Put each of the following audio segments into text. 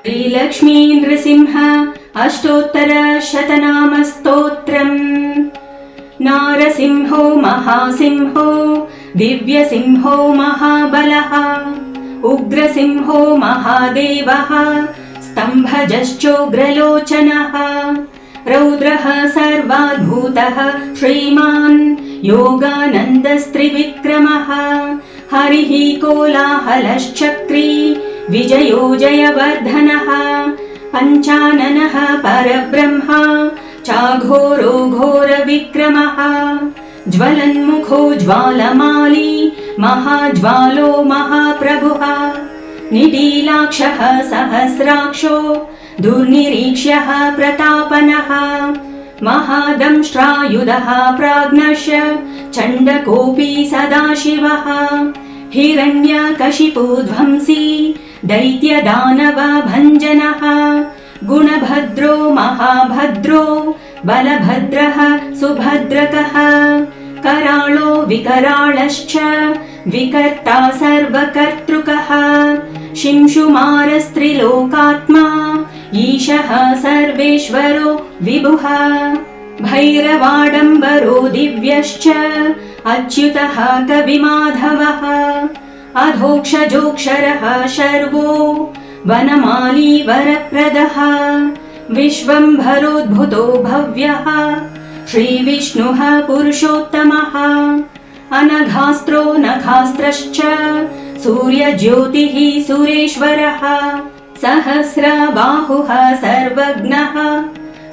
श्रीलक्ष्मी नृसिंह अष्टोत्तरशतनामस्तोत्रम्। नारसिंहो महासिंहो दिव्यसिंहो महाबलः उग्रसिंहो महादेवः स्तम्भजश्चोग्रलोचनः रौद्रः सर्वाद्भूतः श्रीमान् योगानन्दस्त्रिविक्रमः हरिः कोलाहलश्चक्री विजयो जयवर्धनः पञ्चाननः परब्रह्मा चाघोरो घोरविक्रमः ज्वलन्मुखो ज्वालमाली महाज्वालो महाप्रभुः निटीलाक्षः सहस्राक्षो दुर्निरीक्ष्यः प्रतापनः महादंष्ट्रायुधः प्राज्ञश चण्डकोऽपि सदाशिवः हिरण्यकशिपुध्वंसी दैत्यदानवभञ्जनः गुणभद्रो महाभद्रो बलभद्रः सुभद्रकः कराळो विकराळश्च विकर्ता सर्वकर्तृकः शिंशुमारस्त्रिलोकात्मा ईशः सर्वेश्वरो विभुः भैरवाडम्बरो दिव्यश्च अच्युतः कविमाधवः अधोक्षजोक्षरः शर्वो वनमाली वरप्रदः विश्वम्भरोद्भुतो भव्यः श्रीविष्णुः पुरुषोत्तमः अनघास्त्रो नखास्त्रश्च सूर्यज्योतिः सुरेश्वरः सहस्रबाहुः सर्वज्ञः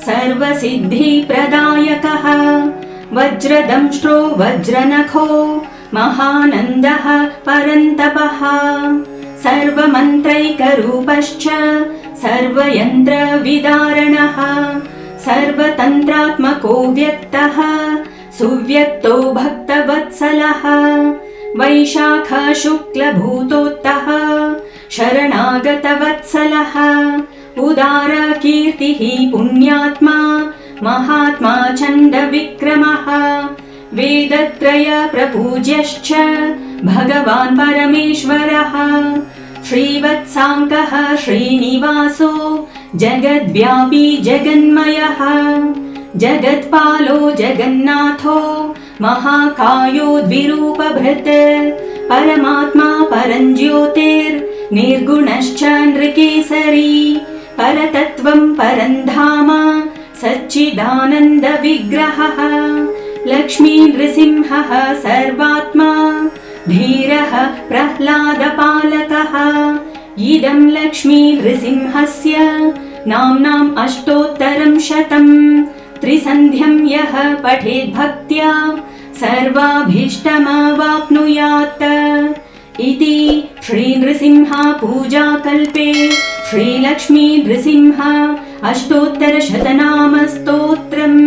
सर्वसिद्धिप्रदायकः वज्रदंष्ट्रो वज्रनखो महानन्दः परन्तपः सर्वमन्त्रैकरूपश्च सर्वयन्त्रविदारणः सर्वतन्त्रात्मको व्यक्तः सुव्यक्तो भक्तवत्सलः वैशाख शुक्लभूतोत्तः शरणागतवत्सलः उदारकीर्तिः पुण्यात्मा महात्मा चण्डविक्रमः वेदत्रय प्रपूज्यश्च भगवान् परमेश्वरः श्रीवत्साङ्कः श्रीनिवासो जगद्व्यापी जगन्मयः जगत्पालो जगन्नाथो महाकायो द्विरूपभृत् परमात्मा परञ्ज्योतिर्निर्गुणश्च नृकेसरी परतत्त्वं परन्धाम सच्चिदानन्दविग्रहः लक्ष्मी नृसिंहः सर्वात्मा धीरः प्रह्लादपालकः इदं लक्ष्मी नृसिंहस्य नाम्नाम् अष्टोत्तरं शतम् त्रिसन्ध्यं यः पठेद्भक्त्या सर्वाभीष्टमवाप्नुयात् इति श्रीनृसिंह पूजाकल्पे श्रीलक्ष्मी नृसिंह अष्टोत्तरशतनामस्तोत्रम्।